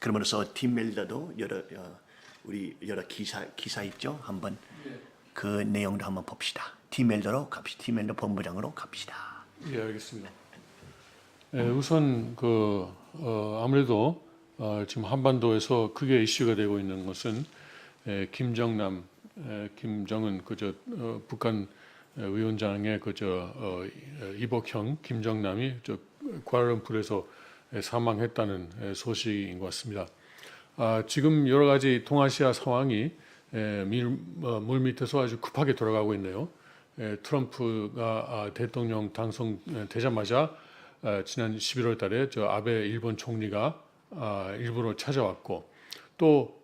그러면서 팀 멜더도 우리 여러 기사 있죠? 한번 그 내용도 한번 봅시다. 팀 멜더로 갑시다. 팀 멜더 본부장으로 갑시다. 예, 알겠습니다. 우선 아무래도 지금 한반도에서 크게 이슈가 되고 있는 것은 김정은 북한 위원장의 이복형 김정남이 쿠알라룸푸르에서 사망했다는 소식인 것 같습니다. 지금 여러 가지 동아시아 상황이 물 밑에서 아주 급하게 돌아가고 있네요. 트럼프가 대통령 당선되자마자 지난 11월 달에 아베 일본 총리가 일본을 찾아왔고 또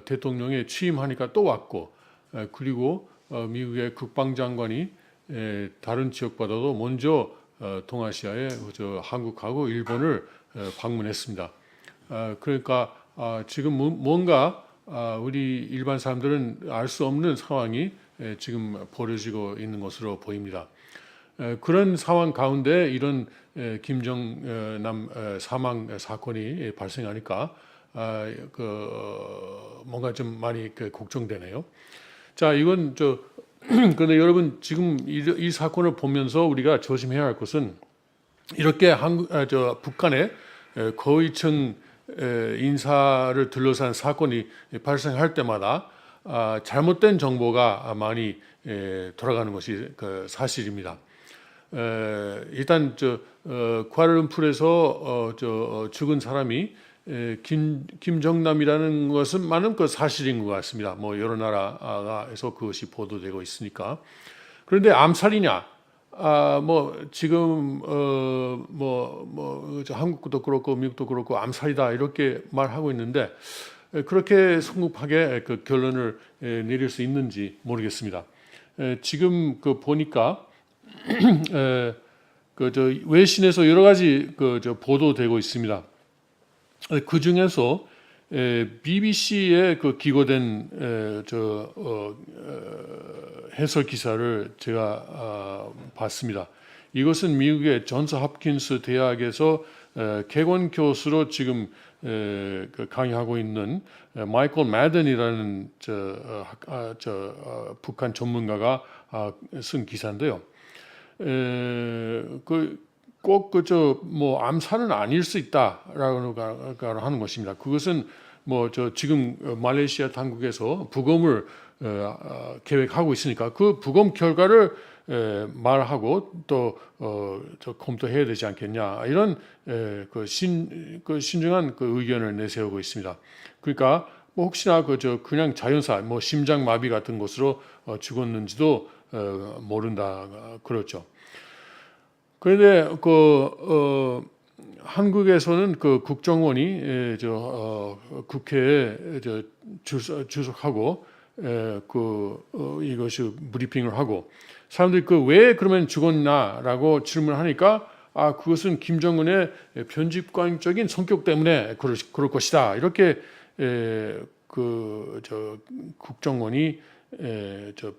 대통령이 취임하니까 또 왔고 그리고 미국의 국방장관이 다른 지역보다도 먼저 동아시아에 한국하고 일본을 방문했습니다. 그러니까 지금 뭔가 우리 일반 사람들은 알 수 없는 상황이 지금 벌어지고 있는 것으로 보입니다. 그런 상황 가운데 이런 김정남 사망 사건이 발생하니까 뭔가 좀 많이 걱정되네요. 자, 이건 근데 여러분 지금 이 사건을 보면서 우리가 조심해야 할 것은 이렇게 북한의 고위층 인사를 둘러싼 사건이 발생할 때마다 잘못된 정보가 많이 돌아가는 것이 사실입니다. 일단 쿠알라룸푸르에서 죽은 사람이 김정남이라는 것은 많은 사실인 것 같습니다. 뭐 여러 나라에서 그것이 보도되고 있으니까. 그런데 암살이냐? 뭐 지금 한국도 그렇고 미국도 그렇고 암살이다 이렇게 말하고 있는데 그렇게 성급하게 그 결론을 내릴 수 있는지 모르겠습니다. 지금 보니까 외신에서 여러 가지 보도되고 있습니다. 그 중에서 BBC에 기고된 해설 기사를 제가 봤습니다. 이것은 미국의 존스 홉킨스 대학에서 개관 교수로 지금 강의하고 있는 마이클 매든이라는 북한 전문가가 쓴 기사인데요. 꼭 암살은 아닐 수 있다라고 하는 것입니다. 그것은 지금 말레이시아 당국에서 부검을 계획하고 있으니까 그 부검 결과를 말하고 또 검토해야 되지 않겠냐 이런 신중한 의견을 내세우고 있습니다. 그러니까 혹시나 그냥 자연사 심장마비 같은 것으로 죽었는지도 모른다 그렇죠. 그런데 한국에서는 국정원이 국회에 주석하고 이것이 브리핑을 하고 사람들이 왜 그러면 죽었나라고 질문하니까 그것은 김정은의 편집관적인 성격 때문에 그럴 것이다 이렇게 국정원이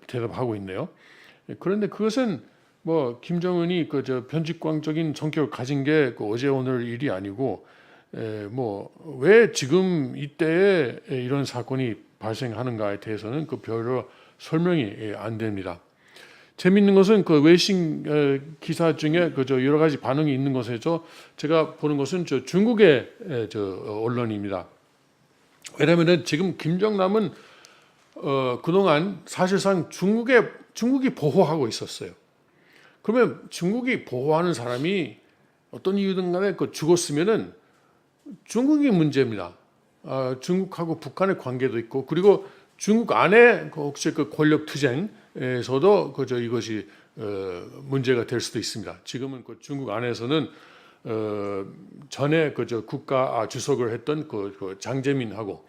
대답하고 있네요. 그런데 그것은 김정은이 편집광적인 성격을 가진 게 어제 오늘 일이 아니고 왜 지금 이때에 이런 사건이 발생하는가에 대해서는 별로 설명이 안 됩니다. 재미있는 것은 외신 기사 중에 여러 가지 반응이 있는 것에서 제가 보는 것은 중국의 언론입니다. 왜냐하면 지금 김정남은 그동안 사실상 중국이 보호하고 있었어요. 그러면 중국이 보호하는 사람이 어떤 이유든 간에 죽었으면은 중국이 문제입니다. 중국하고 북한의 관계도 있고 그리고 중국 안에 혹시 권력 투쟁에서도 이것이 문제가 될 수도 있습니다. 지금은 중국 안에서는 전에 국가 주석을 했던 장제민하고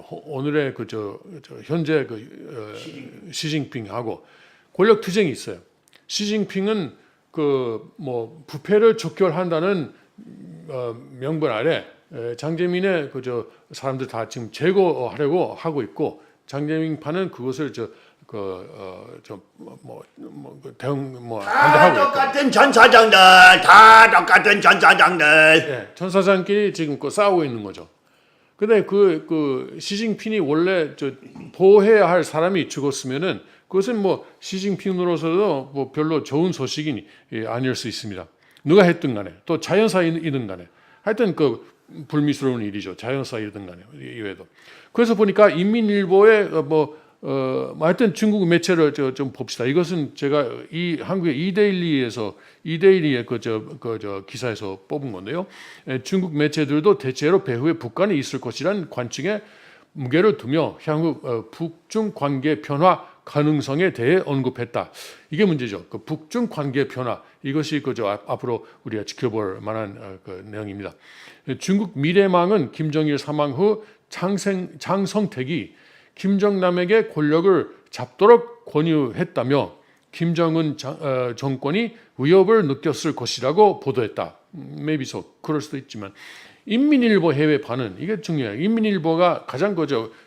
오늘의 현재 시진핑하고 권력 투쟁이 있어요. 시진핑은 부패를 척결한다는 명분 아래 장제민의 사람들 다 지금 제거하려고 하고 있고 장제민파는 그것을 반대하고 똑같은 전사장들, 다 똑같은 전사장들. 전사장끼리 지금 싸우고 있는 거죠. 근데 그 시진핑이 원래 보호해야 할 사람이 죽었으면은 그것은 뭐 시진핑으로서도 뭐 별로 좋은 소식이 아닐 수 있습니다. 누가 했든 간에 또 자연사이든 간에 하여튼 그 불미스러운 일이죠. 자연사이든 간에 이외에도. 그래서 보니까 인민일보의 하여튼 중국 매체를 좀 봅시다. 이것은 제가 이 한국의 이데일리의 기사에서 뽑은 건데요. 중국 매체들도 대체로 배후에 북한이 있을 것이라는 관측에 무게를 두며 향후 북중 관계 변화 가능성에 대해 언급했다. 이게 문제죠. 그 북중 관계 변화 이것이 앞으로 우리가 지켜볼 만한 내용입니다. 중국 미래망은 김정일 사망 후 장성택이 김정남에게 권력을 잡도록 권유했다며 김정은 정권이 위협을 느꼈을 것이라고 보도했다. maybe so. 그럴 수도 있지만 인민일보 해외 반응 이게 중요해요. 인민일보가 가장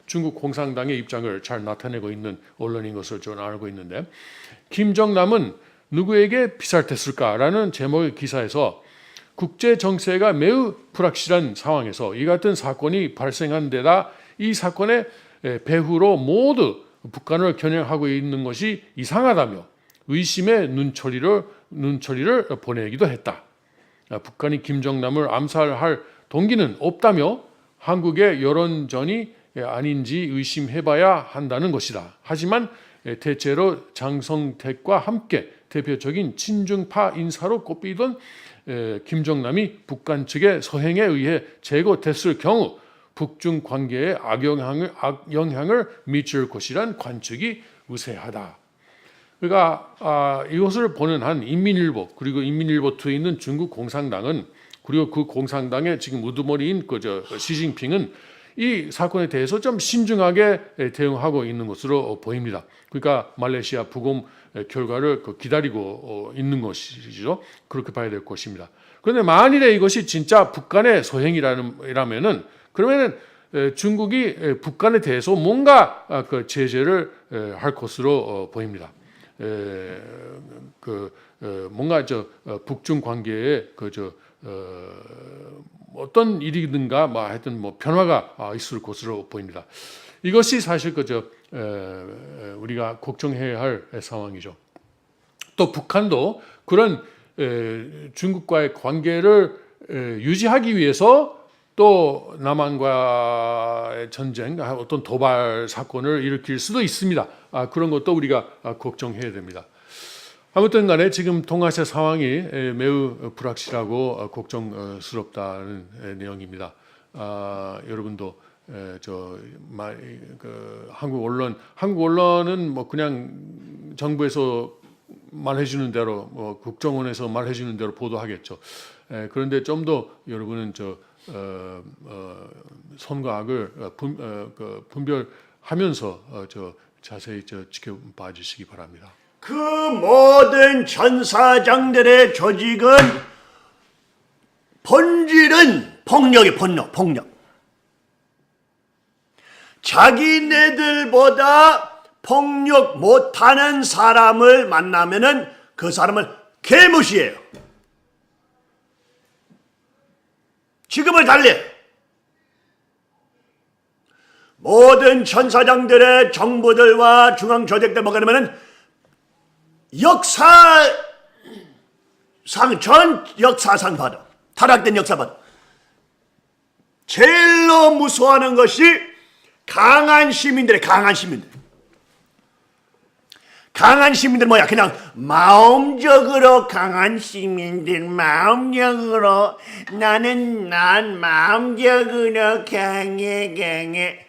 중국 공산당의 입장을 잘 나타내고 있는 언론인 것을 저는 알고 있는데 김정남은 누구에게 비쌀댔을까라는 제목의 기사에서 국제 정세가 매우 불확실한 상황에서 이 같은 사건이 발생한 데다 이 사건의 배후로 모두 북한을 겨냥하고 있는 것이 이상하다며 의심의 눈초리를 보내기도 했다. 북한이 김정남을 암살할 동기는 없다며 한국의 여론전이 아닌지 의심해봐야 한다는 것이다. 하지만 대체로 장성택과 함께 대표적인 친중파 인사로 꼽히던 김정남이 북한 측의 서행에 의해 제거됐을 경우 북중 관계에 악영향을 미칠 것이란 관측이 우세하다. 그러니까 이것을 보는 한 인민일보 그리고 인민일보2에 있는 중국 공산당은 그리고 그 공산당의 지금 우두머리인 시진핑은 이 사건에 대해서 좀 신중하게 대응하고 있는 것으로 보입니다. 그러니까 말레이시아 부검 결과를 기다리고 있는 것이죠. 그렇게 봐야 될 것입니다. 그런데 만일에 이것이 진짜 북한의 소행이라면은 그러면은 중국이 북한에 대해서 뭔가 제재를 할 것으로 보입니다. 뭔가 북중 관계에 어떤 일이든가 하여튼 변화가 있을 것으로 보입니다. 이것이 사실 우리가 걱정해야 할 상황이죠. 또 북한도 그런 중국과의 관계를 유지하기 위해서 또 남한과의 전쟁, 어떤 도발 사건을 일으킬 수도 있습니다. 그런 것도 우리가 걱정해야 됩니다. 아무튼 간에 지금 동아시아 상황이 매우 불확실하고 걱정스럽다는 내용입니다. 여러분도 한국 언론은 그냥 정부에서 말해주는 대로 국정원에서 말해주는 대로 보도하겠죠. 그런데 좀 더 여러분은 선과 악을 분별하면서 자세히 지켜봐 주시기 바랍니다. 그 모든 전사장들의 조직은 본질은 폭력이 폭력. 자기네들보다 폭력 못하는 사람을 만나면은 그 사람을 개무시해요. 지금을 달래. 모든 천사장들의 정부들과 중앙조직들 뭐가 되면은 전 역사상 받아. 타락된 역사 받아. 제일로 무서워하는 것이 강한 시민들. 강한 시민들 뭐야? 그냥 마음적으로 강한 시민들, 마음적으로 난 마음적으로 강해.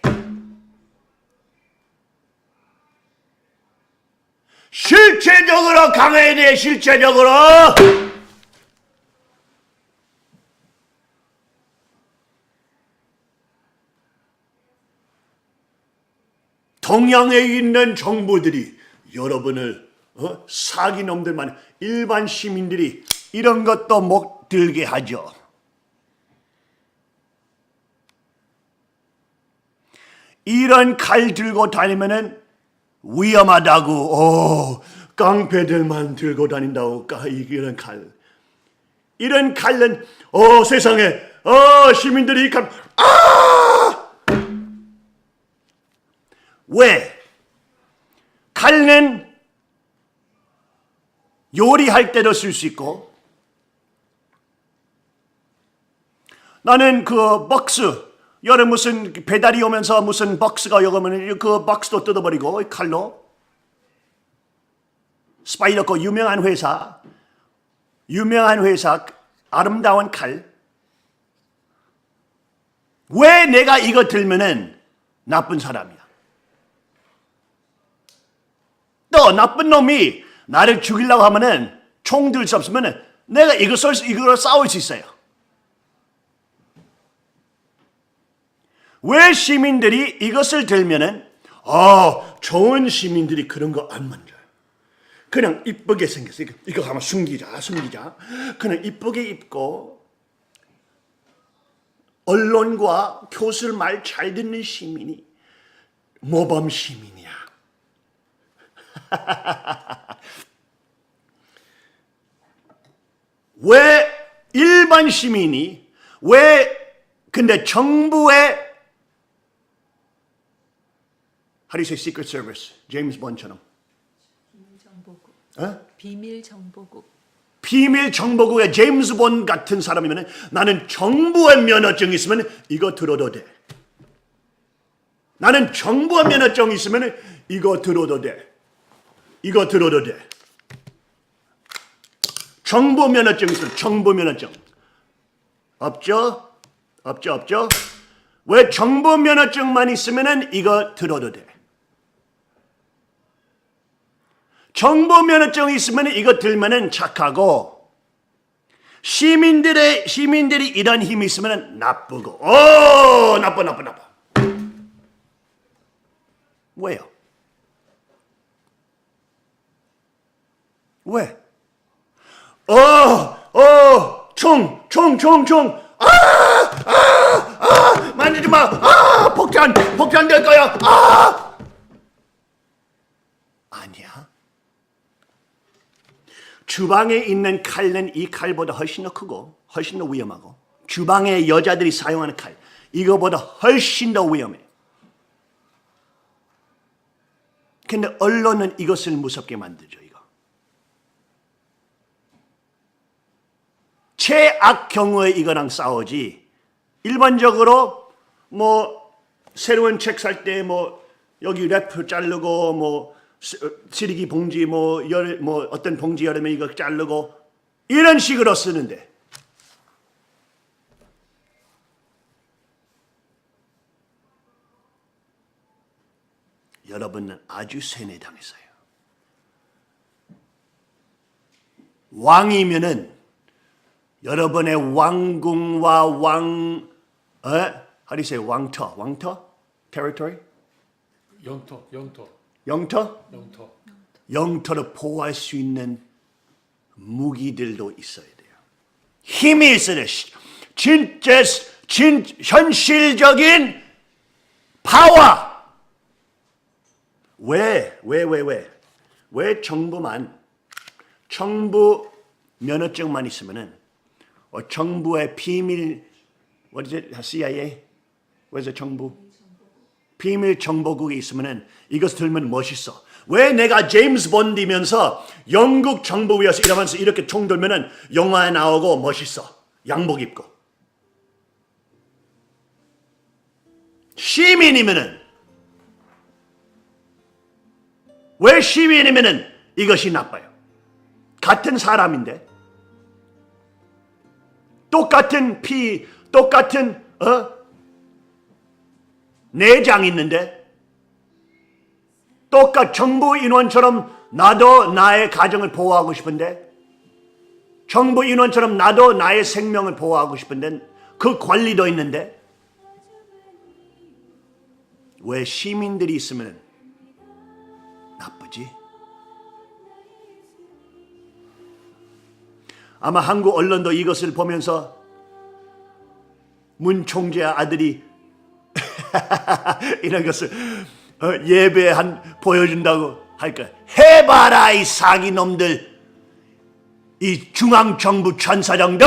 실체적으로 강해야 돼. 실체적으로. 동양에 있는 정부들이 여러분을 사기놈들만 일반 시민들이 이런 것도 못 들게 하죠. 이런 칼 들고 다니면은 위험하다고. 깡패들만 들고 다닌다고. 이런 칼은 세상에 시민들이 이 칼 왜? 칼은 요리할 때도 쓸 수 있고, 나는 그 박스, 여러 무슨 배달이 오면서 무슨 박스가 오면 그 박스도 뜯어버리고 칼로. 스파이더코 유명한 회사, 아름다운 칼. 왜 내가 이거 들면은 나쁜 사람이야? 또 나쁜 놈이 나를 죽이려고 하면은 총 들 수 없으면은 내가 이걸로 싸울 수 있어요. 왜 시민들이 이것을 들면은 좋은 시민들이 그런 거 안 만져요. 그냥 이쁘게 생겼어. 이거 한번 숨기자. 그냥 이쁘게 입고 언론과 교수를 말 잘 듣는 시민이 모범 시민이야. 왜 일반 시민이 근데 정부의 How do you say Secret Service? 제임스 본처럼. 비밀 정보국의 제임스 본 같은 사람이면 나는 정부의 면허증이 있으면 이거 들어도 돼. 나는 정부의 면허증이 있으면 이거 들어도 돼. 정부 면허증 있으면 정부 면허증. 없죠? 왜 정부 면허증만 있으면 이거 들어도 돼. 정부 면허증이 있으면 이거 들면은 착하고, 시민들이 이런 힘이 있으면 나쁘고, 나빠. 왜요? 왜? 총. 만지지 마. 폭탄 될 거야. 아니야. 주방에 있는 칼은 이 칼보다 훨씬 더 크고 훨씬 더 위험하고, 주방에 여자들이 사용하는 칼 이거보다 훨씬 더 위험해. 근데 언론은 이것을 무섭게 만들죠. 이거 최악 경우에 이거랑 싸우지. 일반적으로 새로운 책 살 때 여기 랩 자르고 쓰레기 봉지 어떤 봉지 열면 이거 자르고 이런 식으로 쓰는데, 여러분은 아주 세뇌당했어요. 왕이면은 여러분의 왕궁과 how do you say 왕터? territory? 영토를 보호할 수 있는 무기들도 있어야 돼요. 힘이 있어야 돼요. 진짜 현실적인 파워. 왜 정부 면허증만 있으면은 정부의 비밀 what is it? CIA? What is it? 정부 비밀 정보국이 있으면은 이것 들면 멋있어. 왜 내가 제임스 본드면서 영국 정보위에서 일하면서 이렇게 총 들면은 영화에 나오고 멋있어. 양복 입고. 시민이면은 왜 시민이면은 이것이 나빠요. 같은 사람인데 똑같은 내장 있는데 정부 인원처럼 나도 나의 가정을 보호하고 싶은데, 정부 인원처럼 나도 나의 생명을 보호하고 싶은데, 그 권리도 있는데 왜 시민들이 있으면 나쁘지? 아마 한국 언론도 이것을 보면서 문 총재 아들이 이런 것을 예배 보여준다고 할 거야. 해봐라 이 사기놈들, 이 중앙정부 천사장들.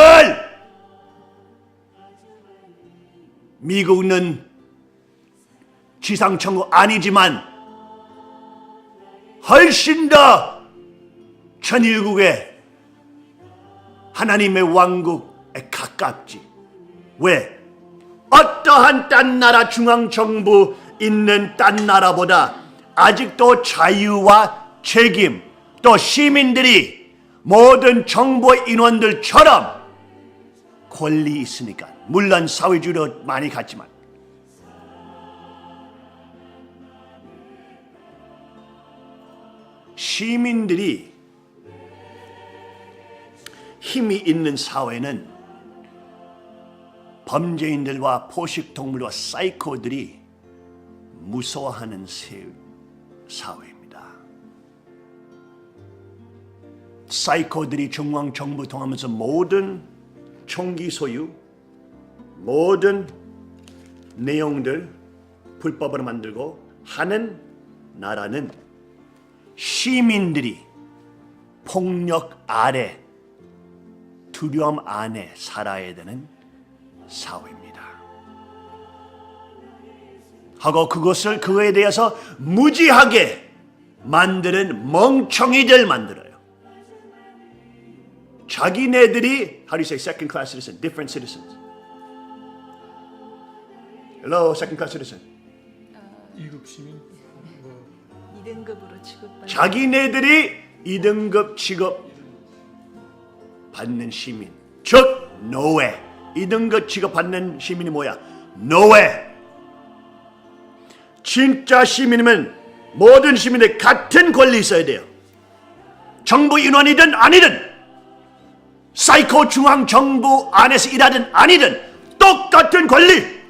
미국은 지상천국 아니지만 훨씬 더 천일국의 하나님의 왕국에 가깝지. 왜? 어떠한 딴 나라 중앙정부 있는 딴 나라보다 아직도 자유와 책임, 또 시민들이 모든 정부의 인원들처럼 권리 있으니까. 물론 사회주의로 많이 갔지만. 시민들이 힘이 있는 사회는 범죄인들과 포식동물과 사이코들이 무서워하는 사회입니다. 사이코들이 중앙정부 통하면서 모든 총기 소유, 모든 내용들 불법으로 만들고 하는 나라는 시민들이 폭력 아래, 두려움 안에 살아야 되는 사회입니다. 하고 그거에 대해서 무지하게 만드는 멍청이들 만들어요. 자기네들이 how do you say second class citizen, different citizens. Hello, second class citizen. 2급 시민? 2등급으로 취급받는 자기네들이 2등급 취급 받는 시민, 즉 노예. 2등급 취급 받는 시민이 뭐야? 노예. 진짜 시민이면 모든 시민들 같은 권리 있어야 돼요. 정부 인원이든 아니든, 사이코 중앙 정부 안에서 일하든 아니든 똑같은 권리.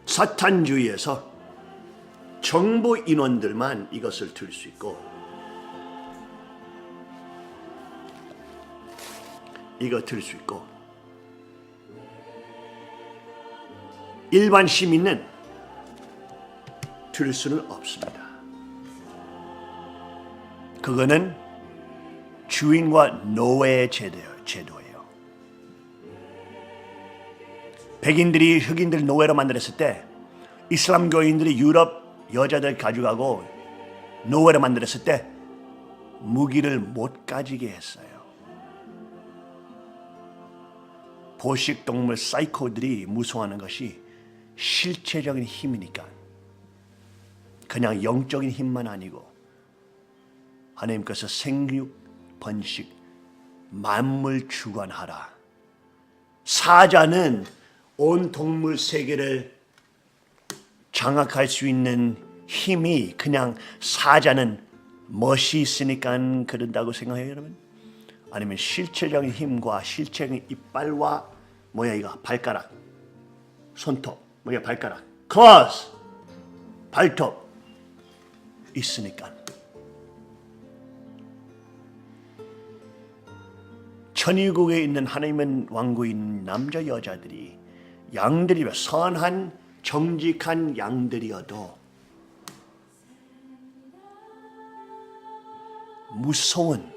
사탄주의에서 정부 인원들만 이것을 들 수 있고, 이거 들 수 있고, 일반 시민은 들 수는 없습니다. 그거는 주인과 노예의 제도예요. 백인들이 흑인들 노예로 만들었을 때 이슬람 교인들이 유럽 여자들 가져가고 노예로 만들었을 때 무기를 못 가지게 했어요. 포식동물 사이코들이 무서워하는 것이 실체적인 힘이니까. 그냥 영적인 힘만 아니고 하나님께서 생육, 번식, 만물 주관하라. 사자는 온 동물 세계를 장악할 수 있는 힘이, 그냥 사자는 멋이 있으니까 그런다고 생각해요, 여러분? 아니면 실체적인 힘과 실체적인 이빨과 뭐야 이거 발가락, 손톱, 뭐야 발가락, claws, 발톱 있으니까. 천의국에 있는 하나님의 왕국에 있는 남자 여자들이 양들이며 선한 정직한 양들이어도 무서운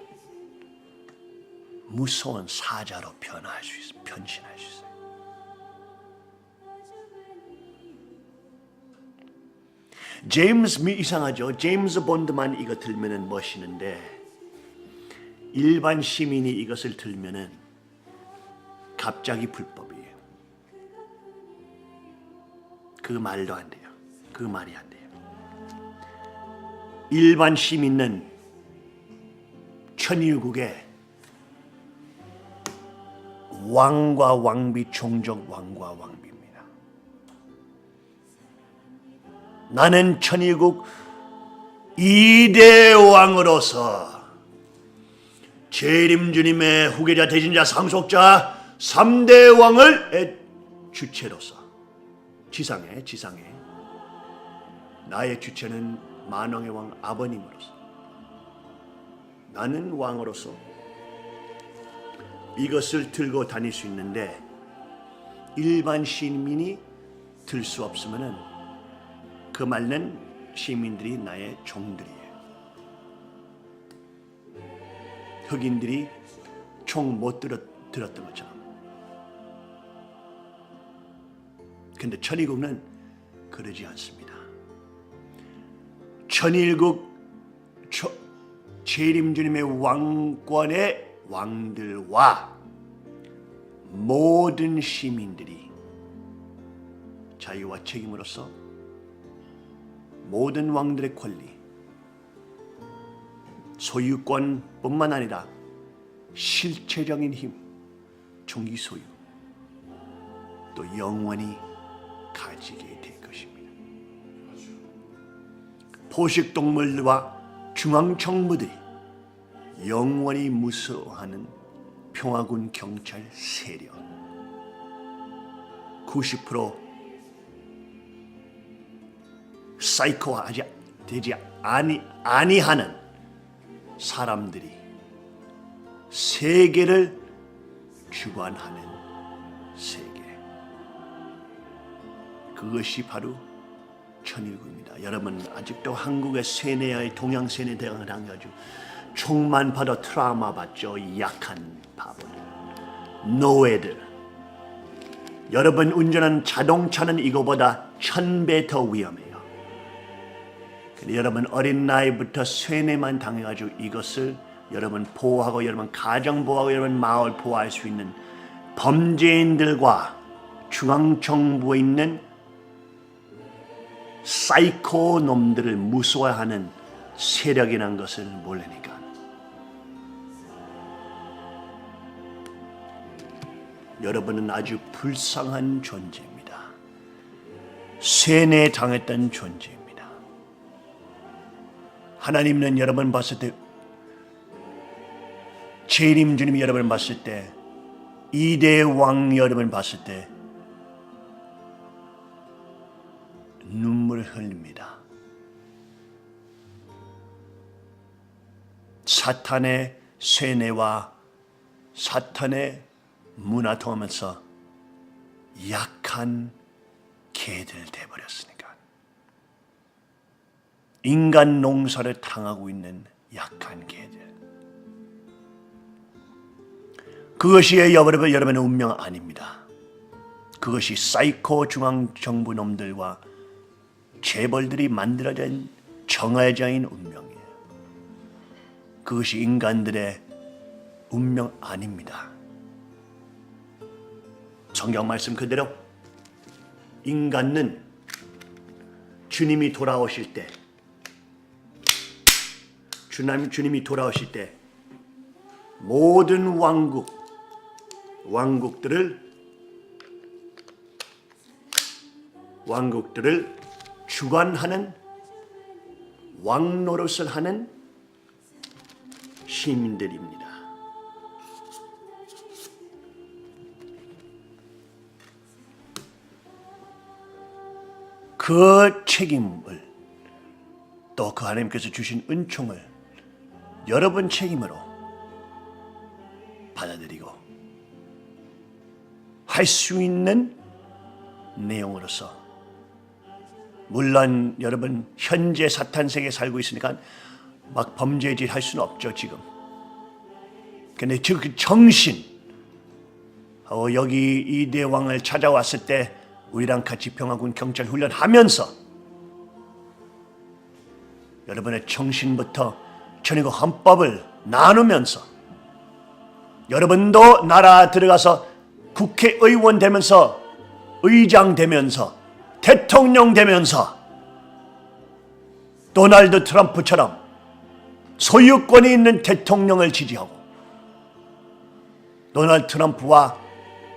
사자로 변신할 수 있어요. 이상하죠? 제임스 본드만 이거 들면은 멋있는데 일반 시민이 이것을 들면은 갑자기 불법이에요. 그 말도 안 돼요. 그 말이 안 돼요. 일반 시민은 천일국의 왕과 왕비, 종족 왕과 왕비입니다. 나는 천일국 2대 왕으로서 재림주님의 후계자, 대신자, 상속자 3대 왕을 주체로서 지상에 나의 주체는 만왕의 왕 아버님으로서 나는 왕으로서 이것을 들고 다닐 수 있는데 일반 시민이 들 수 없으면은 그 말은 시민들이 나의 종들이에요. 흑인들이 총 못 들었던 것처럼. 근데 천의국은 그러지 않습니다. 천일국 재림 주님의 왕권의 왕들과 모든 시민들이 자유와 책임으로서 모든 왕들의 권리, 소유권뿐만 아니라 실체적인 힘, 종기 소유, 또 영원히 가지게 될 것입니다. 포식동물과 중앙정부들이 영원히 무서워하는 평화군 경찰 세력, 90% 사이코하지 되지 아니하는 사람들이 세계를 주관하는 세계, 그것이 바로 천일국입니다. 여러분 아직도 한국의 세뇌의 동양 세뇌 대응을 당해가지고 총만 받아 트라우마 받죠. 약한 바보들, 노예들. 여러분 운전하는 자동차는 이거보다 1000배 더 위험해요. 근데 여러분 어린 나이부터 세뇌만 당해가지고 이것을 여러분 보호하고 여러분 가정 보호하고 여러분 마을 보호할 수 있는 범죄인들과 중앙정부에 있는 사이코 놈들을 무서워하는 세력이라는 것을 모르니까 여러분은 아주 불쌍한 존재입니다. 세뇌 당했던 존재입니다. 하나님은 여러분 봤을 때, 재림 주님이 여러분 봤을 때, 이대 왕 여러분 봤을 때 눈물을 흘립니다. 사탄의 세뇌와 사탄의 문화 통하면서 약한 개들 돼버렸으니까. 인간 농사를 당하고 있는 약한 개들. 그것이 여러분의 운명 아닙니다. 그것이 사이코 중앙정부 놈들과 재벌들이 만들어진 정해진 운명이에요. 그것이 인간들의 운명 아닙니다. 성경 말씀 그대로 인간은 주님이 돌아오실 때, 주님이 돌아오실 때 모든 왕국들을 주관하는 왕 노릇을 하는 시민들입니다. 그 책임을 또 그 하나님께서 주신 은총을 여러분 책임으로 받아들이고 할 수 있는 내용으로서, 물론 여러분 현재 사탄 세계에 살고 있으니까 막 범죄질 할 수는 없죠 지금. 근데 그 정신, 여기 이대 왕을 찾아왔을 때 우리랑 같이 평화군 경찰 훈련하면서 여러분의 정신부터 천의국 헌법을 나누면서 여러분도 나라 들어가서 국회의원 되면서 의장 되면서 대통령 되면서 도널드 트럼프처럼 소유권이 있는 대통령을 지지하고 도널드 트럼프와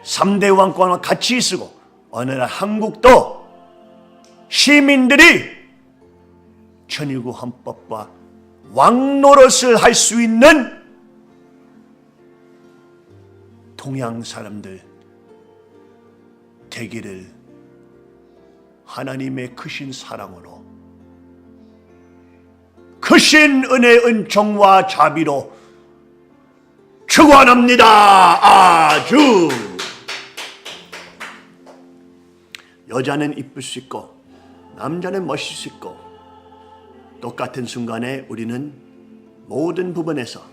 3대 왕권과 같이 있고 어느 날 한국도 시민들이 천일국 헌법과 왕노릇을 할 수 있는 동양 사람들 되기를 하나님의 크신 사랑으로, 크신 은혜 은총과 자비로 축원합니다. 아주 여자는 이쁠 수 있고 남자는 멋있을 수 있고 똑같은 순간에 우리는 모든 부분에서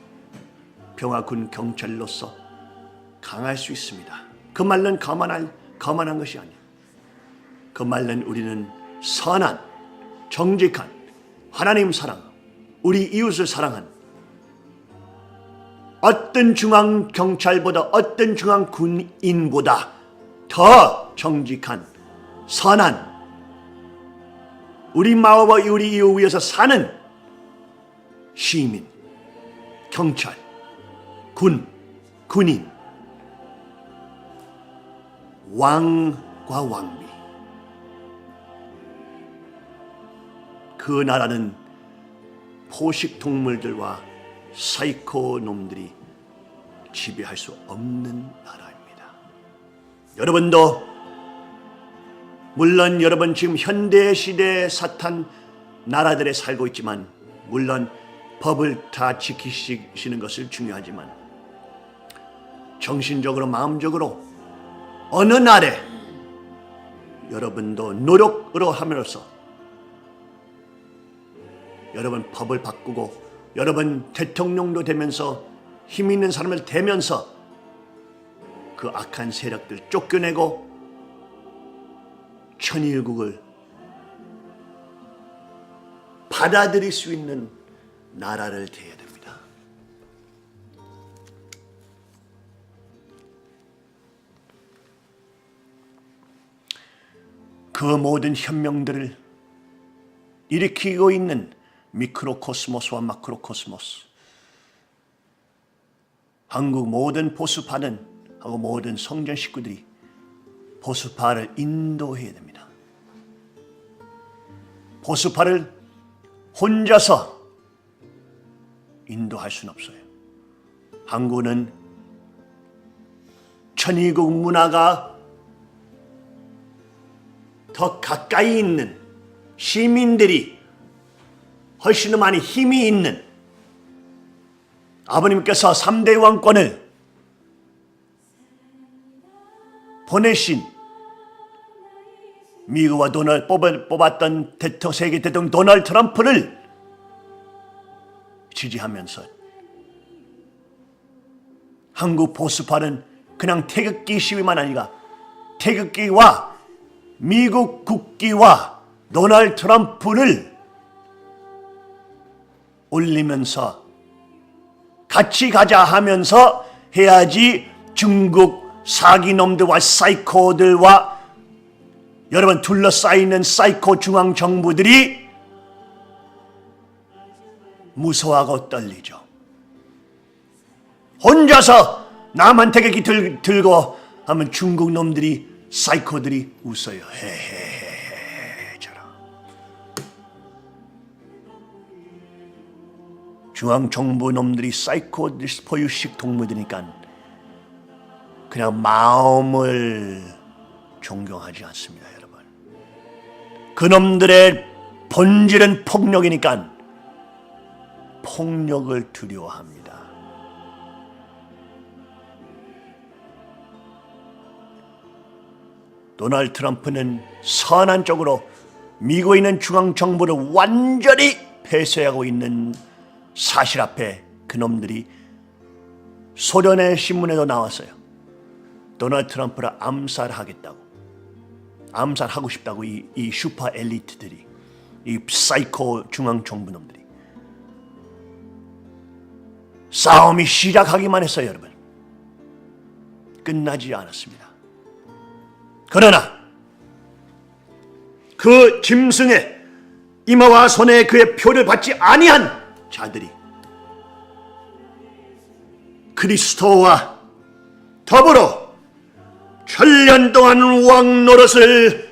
평화군 경찰로서 강할 수 있습니다. 그 말은 거만한 것이 아니에요. 그 말은 우리는 선한, 정직한, 하나님 사랑, 우리 이웃을 사랑한 어떤 중앙경찰보다 어떤 중앙군인보다 더 정직한, 선한, 우리 마음과 우리 이웃 위해서 사는 시민, 경찰, 군인, 왕과 왕비. 그 나라는 포식 동물들과 사이코 놈들이 지배할 수 없는 나라입니다. 여러분도 물론 여러분 지금 현대 시대의 사탄 나라들에 살고 있지만 물론 법을 다 지키시는 것을 중요하지만 정신적으로 마음적으로 어느 날에 여러분도 노력으로 함으로써 여러분 법을 바꾸고 여러분 대통령도 되면서 힘 있는 사람을 대면서 그 악한 세력들 쫓겨내고 천일국을 받아들일 수 있는 나라를 대해야 됩니다. 그 모든 혁명들을 일으키고 있는 미크로코스모스와 마크로코스모스, 한국 모든 보수파는 하고 모든 성전 식구들이 보수파를 인도해야 됩니다. 보수파를 혼자서 인도할 수는 없어요. 한국은 천의국 문화가 더 가까이 있는 시민들이 훨씬 더 많이 힘이 있는 아버님께서 3대 왕권을 보내신 미국과 뽑았던 세계 대통령 도널드 트럼프를 지지하면서 한국 보수파는 그냥 태극기 시위만 아니라 태극기와 미국 국기와 도널드 트럼프를 올리면서 같이 가자 하면서 해야지 중국 사기놈들과 사이코들과 여러분 둘러싸이는 사이코 중앙정부들이 무서워하고 떨리죠. 혼자서 남한 태극기 들고 하면 중국 놈들이 사이코들이 웃어요. 헤헤헤헤 저런. 중앙정부 놈들이 사이코 포유식 동물이니까 그냥 마음을 존경하지 않습니다, 여러분. 그놈들의 본질은 폭력이니까 폭력을 두려워합니다. 도널드 트럼프는 선한 쪽으로 미국에 있는 중앙정부를 완전히 폐쇄하고 있는 사실 앞에 그놈들이 소련의 신문에도 나왔어요. 도널드 트럼프를 암살하겠다고, 암살하고 싶다고 이 슈퍼 엘리트들이, 이 사이코 중앙정부 놈들이 싸움이 시작하기만 했어요, 여러분. 끝나지 않았습니다. 그러나 그 짐승의 이마와 손에 그의 표를 받지 아니한 자들이 그리스도와 더불어 천년 동안 왕 노릇을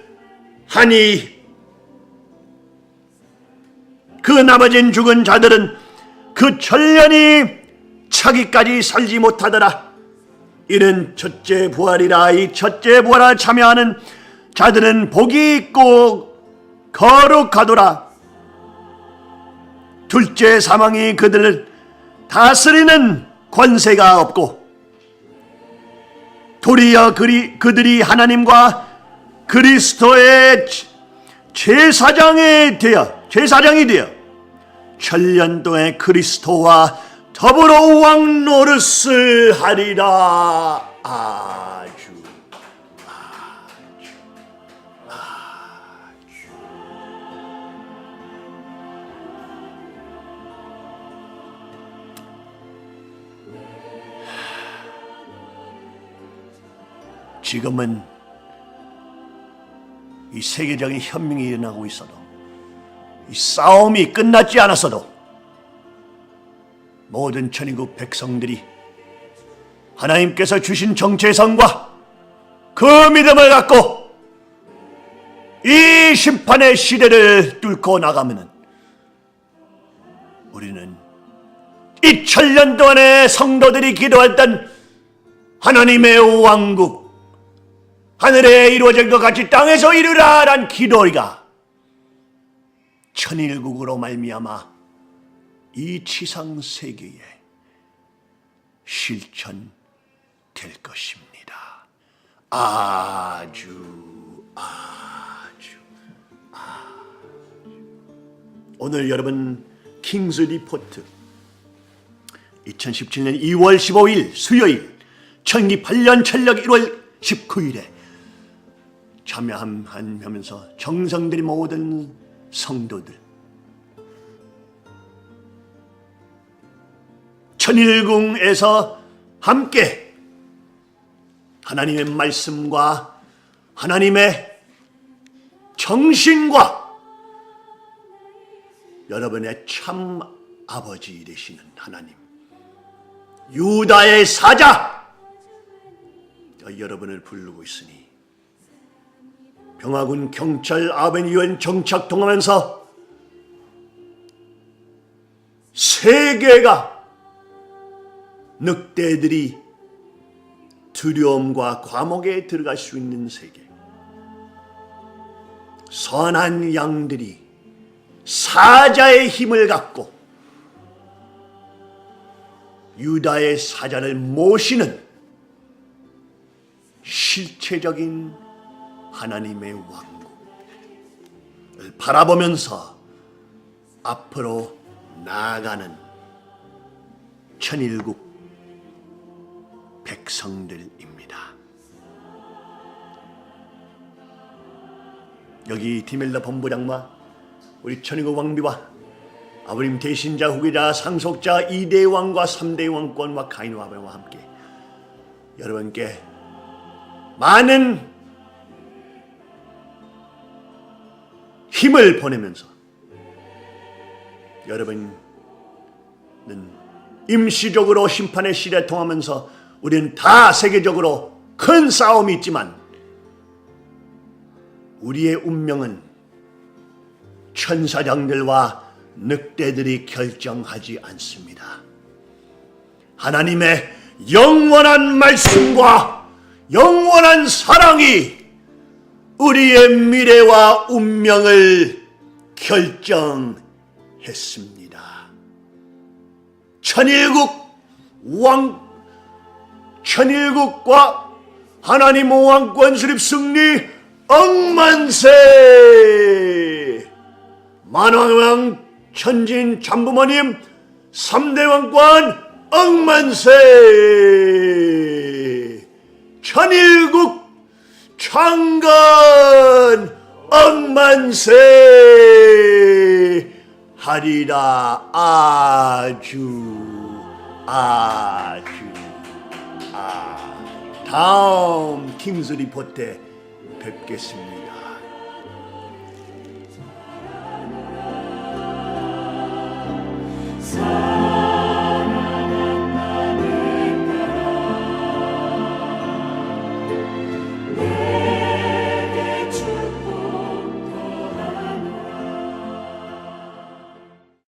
하니 그 나머진 죽은 자들은 그 천년이 차기까지 살지 못하더라. 이는 첫째 부활이라. 이 첫째 부활에 참여하는 자들은 복이 있고 거룩하도라. 둘째 사망이 그들을 다스리는 권세가 없고 도리어 그들이 하나님과 그리스도의 제사장이 되어 천년 동안 그리스도와 더불어 왕 노릇을 하리라. 아주 지금은 이 세계적인 혁명이 일어나고 있어도 이 싸움이 끝났지 않았어도 모든 천인국 백성들이 하나님께서 주신 정체성과 그 믿음을 갖고 이 심판의 시대를 뚫고 나가면은 우리는 2000년 동안의 성도들이 기도했던 하나님의 왕국, 하늘에 이루어진 것 같이 땅에서 이루라란 기도가 천일국으로 말미암아 이 지상 세계에 실천될 것입니다. 오늘 여러분 킹스 리포트 2017년 2월 15일 수요일 천기 8년 철력 1월 19일에 참여하면서 정성들이 모든 성도들 천일궁에서 함께 하나님의 말씀과 하나님의 정신과 여러분의 참 아버지 되시는 하나님 유다의 사자 여러분을 부르고 있으니 평화군 경찰 아벤유엔 정착 통하면서 세계가 늑대들이 두려움과 과목에 들어갈 수 있는 세계 선한 양들이 사자의 힘을 갖고 유다의 사자를 모시는 실체적인 하나님의 왕국을 바라보면서 앞으로 나아가는 천일국 백성들입니다. 여기 디멜라 본부장과 우리 천일국 왕비와 아버님 대신자 후계자 상속자 2대 왕과 3대 왕권과 가인과 아벨과 함께 여러분께 많은 힘을 보내면서 여러분은 임시적으로 심판의 시대에 통하면서 우리는 다 세계적으로 큰 싸움이 있지만 우리의 운명은 천사장들과 늑대들이 결정하지 않습니다. 하나님의 영원한 말씀과 영원한 사랑이 우리의 미래와 운명을 결정했습니다. 천일국과 하나님 왕권 수립 승리 억만세 만왕왕 천진 참부모님 3대 왕권 억만세 천일국 창건 억만세 하리라 다음 킹스 리포트에 뵙겠습니다.